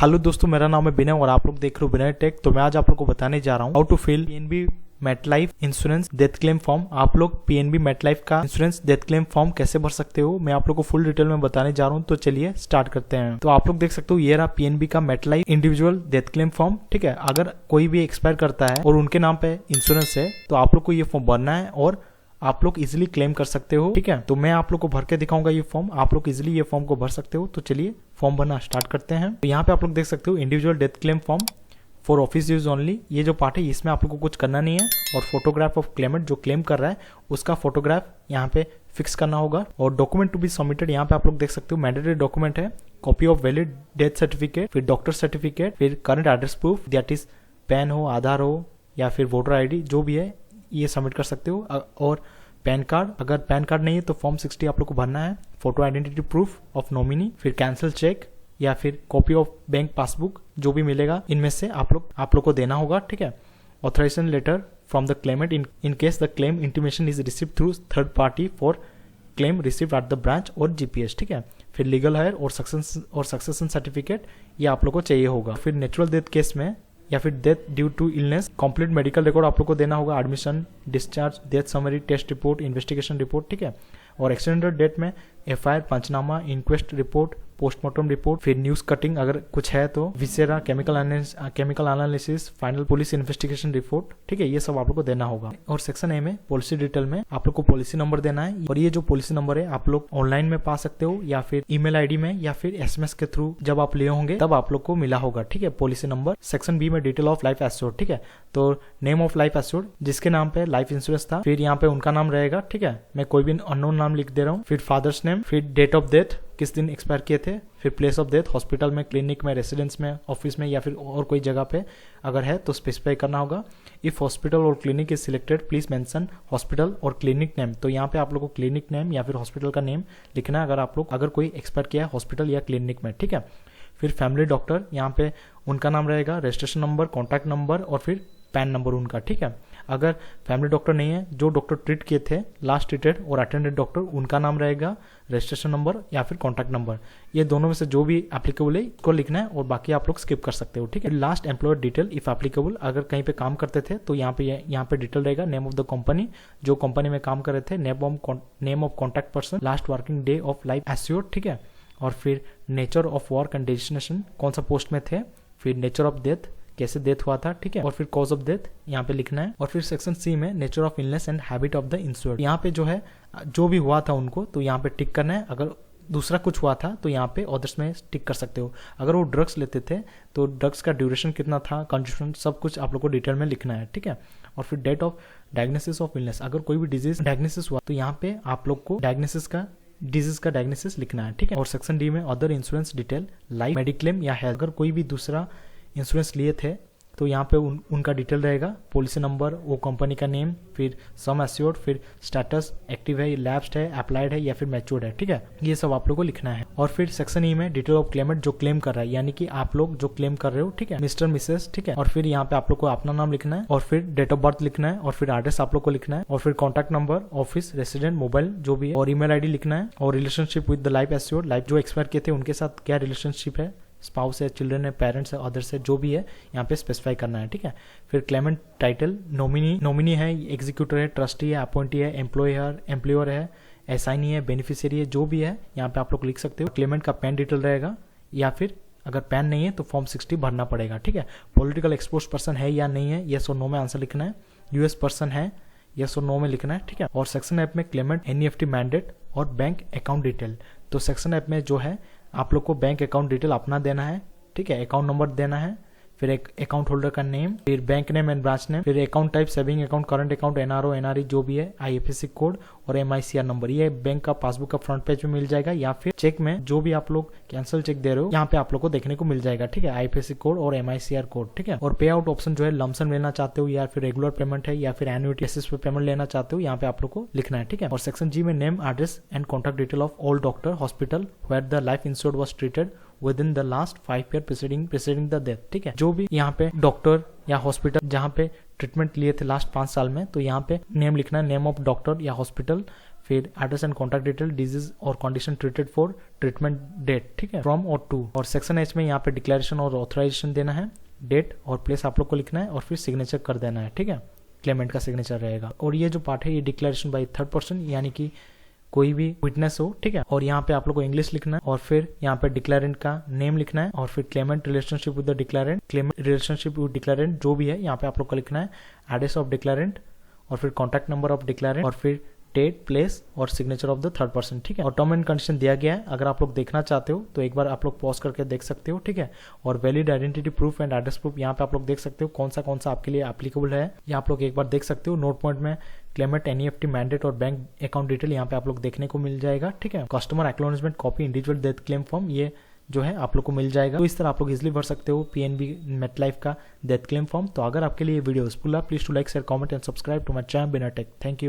Hello दोस्तों, मेरा नाम है विनय और आप लोग देख रहे हो विनय टेक। तो मैं आज आप लोग को बताने जा रहा हूँ how to fill PNB MetLife insurance death claim form. आप लोग पीएनबी मेटलाइफ का इंश्योरेंस डेथ क्लेम फॉर्म कैसे भर सकते हो, मैं आप लोग को फुल डिटेल में बताने जा रहा हूँ। तो चलिए स्टार्ट करते हैं। तो आप लोग देख सकते हो ये रहा पीएनबी का MetLife individual death claim form. ठीक है, अगर कोई भी एक्सपायर करता है और उनके नाम पे इंश्योरेंस है तो आप लोग को ये फॉर्म भरना है और आप लोग इजिली क्लेम कर सकते हो। ठीक है, तो मैं आप लोग को भर के दिखाऊंगा ये फॉर्म, आप लोग इजिली ये फॉर्म को भर सकते हो। तो चलिए फॉर्म भरना स्टार्ट करते हैं। तो यहाँ पे आप लोग देख सकते हो individual death claim form for office use only. ये जो पार्ट है इसमें आप लोग को कुछ करना नहीं है और फोटोग्राफ ऑफ क्लेमेंट जो क्लेम कर रहा है उसका फोटोग्राफ यहाँ पे फिक्स करना होगा। और डॉक्यूमेंट टू बी सबमिटेड यहाँ पे आप लोग देख सकते हो मैंडेटरी डॉक्यूमेंट है copy of valid death certificate, फिर डॉक्टर सर्टिफिकेट, फिर current address proof that is pan हो, आधार हो या फिर वोटर आईडी जो भी है ये सबमिट कर सकते हो। और पैन कार्ड, अगर पैन कार्ड नहीं है तो फॉर्म 60 आप लोग को भरना है। Photo identity proof of nominee, फिर कैंसिल चेक या फिर कॉपी ऑफ बैंक पासबुक जो भी मिलेगा इनमें से आप लोग को देना होगा। ठीक है, authorisation letter from the claimant in case the claim intimation is received through third party for claim received at the branch और जीपीएस। ठीक है, फिर लीगल हायर और सक्सेशन सर्टिफिकेट ये आप लोग को चाहिए होगा। फिर नेचुरल डेथ केस में या फिर death due to illness complete medical record आप लोग को देना होगा, admission, discharge, death summary, test report, investigation report. ठीक है, और एक्सीडेंटल डेथ में FIR, panchnama, inquest report, postmortem report, फिर न्यूज कटिंग अगर कुछ है तो viscera, chemical analysis, final police investigation report. ठीक है, ये सब आप लोग को देना होगा। और सेक्शन ए में पॉलिसी डिटेल में आप लोग को पॉलिसी नंबर देना है और ये जो पॉलिसी नंबर है आप लोग ऑनलाइन में पा सकते हो या फिर ईमेल आईडी में या फिर एसएमएस के थ्रू जब आप लिए होंगे तब आप लोग को मिला होगा। ठीक है, पॉलिसी नंबर। सेक्शन बी में डिटेल ऑफ लाइफ एश्योर्ड। ठीक है, तो नेम ऑफ लाइफ एश्योर्ड जिसके नाम पे लाइफ इंश्योरेंस था, फिर यहाँ पे उनका नाम रहेगा। ठीक है, मैं कोई भी अननोन नाम लिख दे रहा हूँ। फिर फादर्स नेम, फिर डेट ऑफ डेथ किस दिन एक्सपायर किए थे, फिर प्लेस ऑफ डेथ हॉस्पिटल में, क्लिनिक में, रेसिडेंस में, ऑफिस में या फिर और कोई जगह पे अगर है तो स्पेसिफाई करना होगा। इफ हॉस्पिटल और clinic is selected please mention hospital और क्लिनिक नेम। तो यहाँ पे आप लोग को क्लिनिक नेम या फिर हॉस्पिटल का नेम लिखना है अगर कोई एक्सपायर किया है हॉस्पिटल या क्लिनिक में। ठीक है, फिर फैमिली डॉक्टर यहाँ पे उनका नाम रहेगा, रजिस्ट्रेशन नंबर, कॉन्टैक्ट नंबर और फिर पैन नंबर उनका। ठीक है, अगर फैमिली डॉक्टर नहीं है, जो डॉक्टर ट्रीट किए थे लास्ट ट्रीटेड और अटेंडेड डॉक्टर उनका नाम रहेगा, रजिस्ट्रेशन नंबर या फिर कॉन्टैक्ट नंबर, ये दोनों में से जो भी एप्लीकेबल है इसको लिखना है और बाकी आप लोग स्किप कर सकते हो। ठीक है, last employer detail if applicable, अगर कहीं पे काम करते थे तो यहाँ पे डिटेल रहेगा, नेम ऑफ द कंपनी जो कंपनी में काम कर रहे थे, name of contact person, last working day of life assured. ठीक है, और फिर nature of work and designation कौन सा पोस्ट में थे, फिर नेचर ऑफ डेथ कैसे डेथ हुआ था। ठीक है, और फिर कॉज ऑफ डेथ यहाँ पे लिखना है। और फिर सेक्शन सी में nature of illness and habit of the insured, यहाँ पे जो है जो भी हुआ था उनको तो यहाँ पे टिक करना है। अगर दूसरा कुछ हुआ था तो यहाँ पे अदर्स में टिक कर सकते हो। अगर वो ड्रग्स लेते थे तो ड्रग्स का ड्यूरेशन कितना था, कंज्यूमेशन, सब कुछ आप लोग को डिटेल में लिखना है। ठीक है, और फिर date of diagnosis of illness, अगर कोई भी डिजीज डायग्नोसिस हुआ तो यहाँ पे आप लोग को डिजीज का डायग्नोसिस लिखना है। ठीक है, और सेक्शन डी में other insurance detail life, mediclaim या हेल्थ, अगर कोई भी दूसरा इंश्योरेंस लिए थे तो यहाँ पे उनका डिटेल रहेगा, पॉलिसी नंबर, वो कंपनी का नेम, फिर सम एश्योर्ड, फिर स्टेटस एक्टिव है, लैप्स्ड है, अप्लाइड है या फिर मैच्योर्ड है। ठीक है, ये सब आप लोग को लिखना है। और फिर सेक्शन ई में डिटेल ऑफ क्लेमेंट जो क्लेम कर रहा है, यानी कि आप लोग जो क्लेम कर रहे हो। ठीक है, मिस्टर मिसेस। ठीक है, और फिर यहाँ पे आप लोग को अपना नाम लिखना है और फिर डेट ऑफ बर्थ लिखना है और फिर एड्रेस आप लोग को लिखना है और फिर contact number, office, resident, mobile जो भी है और ईमेल आईडी लिखना है और relationship with the life assured, life जो एक्सपायर किए थे उनके साथ क्या रिलेशनशिप है, स्पाउस है, चिल्ड्रन है, पेरेंट्स है, अदर्स है, जो भी है यहाँ पे स्पेसिफाई करना है। ठीक है, फिर क्लेमेंट टाइटल, नॉमिनी है, एग्जीक्यूटर है, ट्रस्टी है, अपॉइंटी है, एम्प्लॉयर है, असाइनी है, बेनिफिशियरी है, जो भी है यहाँ पे आप लोग लिख सकते हो। क्लेमेंट का पैन डिटेल रहेगा या फिर अगर पैन नहीं है तो फॉर्म 60 भरना पड़ेगा। ठीक है, पॉलिटिकल एक्सपोज पर्सन है या नहीं है, येस और नो में आंसर लिखना है, यूएस पर्सन है, येस और नो में लिखना है। ठीक है, और सेक्शन ऐप में क्लेमेंट एनईएफटी मैंडेट और बैंक अकाउंट डिटेल, तो सेक्शन ऐप में जो है आप लोग को बैंक अकाउंट डिटेल अपना देना है। ठीक है, अकाउंट नंबर देना है, फिर एक अकाउंट होल्डर का नेम, फिर bank name and branch name, फिर account type saving account, current account, NRO, NRE जो भी है, आईएफएससी कोड और एमआईसीआर नंबर। ये बैंक का पासबुक का फ्रंट पेज में मिल जाएगा या फिर चेक में जो भी आप लोग कैंसिल चेक दे रहे हो यहाँ पे आप लोग को देखने को मिल जाएगा। ठीक है, आईएफएससी कोड और एमआईसीआर कोड। ठीक है, और पे आउट ऑप्शन जो है लमसम लेना चाहते हो या फिर रेगुलर पेमेंट है या फिर एन्युटी बेसिस पे पेमेंट लेना चाहते हो यहाँ पे आप लोग को लिखना है। ठीक है, और सेक्शन जी में name, address and contact detail of all doctor, hospital where the life insured was treated within the last 5 year preceding the death. ठीक है, जो भी यहाँ पे डॉक्टर या हॉस्पिटल जहाँ पे ट्रीटमेंट लिए थे लास्ट 5 साल में तो यहाँ पे नेम लिखना है, नेम ऑफ डॉक्टर या हॉस्पिटल, फिर address and contact detail, disease और condition treated for, treatment date, ठीक है, फ्रॉम और टू। और सेक्शन एच में यहाँ पे डिक्लेरेशन और ऑथराइजेशन देना है, डेट और प्लेस आप लोग को लिखना है और फिर सिग्नेचर कर देना है, ठीक है, क्लेमेंट का सिग्नेचर रहेगा। और ये जो पार्ट है ये डिक्लेरेशन बाय थर्ड पर्सन, यानी कि कोई भी विटनेस हो, ठीक है। और यहाँ पे आप लोग को इंग्लिश लिखना है और फिर यहाँ पे डिक्लेरेंट का नेम लिखना है और फिर claimant relationship with the declarant, claimant relationship with declarant जो भी है यहाँ पे आप लोग को लिखना है, एड्रेस ऑफ डिक्लेरेंट और फिर कॉन्टैक्ट नंबर ऑफ डिक्लेरेंट और फिर डेट, प्लेस और signature of the third person, ठीक है। और टर्म एंड कंडीशन दिया गया है, अगर आप लोग देखना चाहते हो तो एक बार आप लोग पॉज करके देख सकते हो, ठीक है। और valid identity proof and address proof यहाँ पे आप लोग देख सकते हो कौन सा आपके लिए एप्लीकेबल है, ये आप लोग एक बार देख सकते हो। नोट पॉइंट में क्लेमेंट एनईएफटी मैंडेट और बैंक अकाउंट डिटेल यहाँ पे आप लोग देखने को मिल जाएगा, ठीक है। Customer acknowledgement copy, individual death claim form, ये जो है आप लोग को मिल जाएगा। तो इस तरह आप लोग इजिली भर सकते हो पीएनबी मेटलाइफ का डेथ क्लेम फॉर्म। तो अगर आपके लिए वीडियो यूजफुल है, please to like, share, comment and subscribe to my channel Bina tech. Thank you.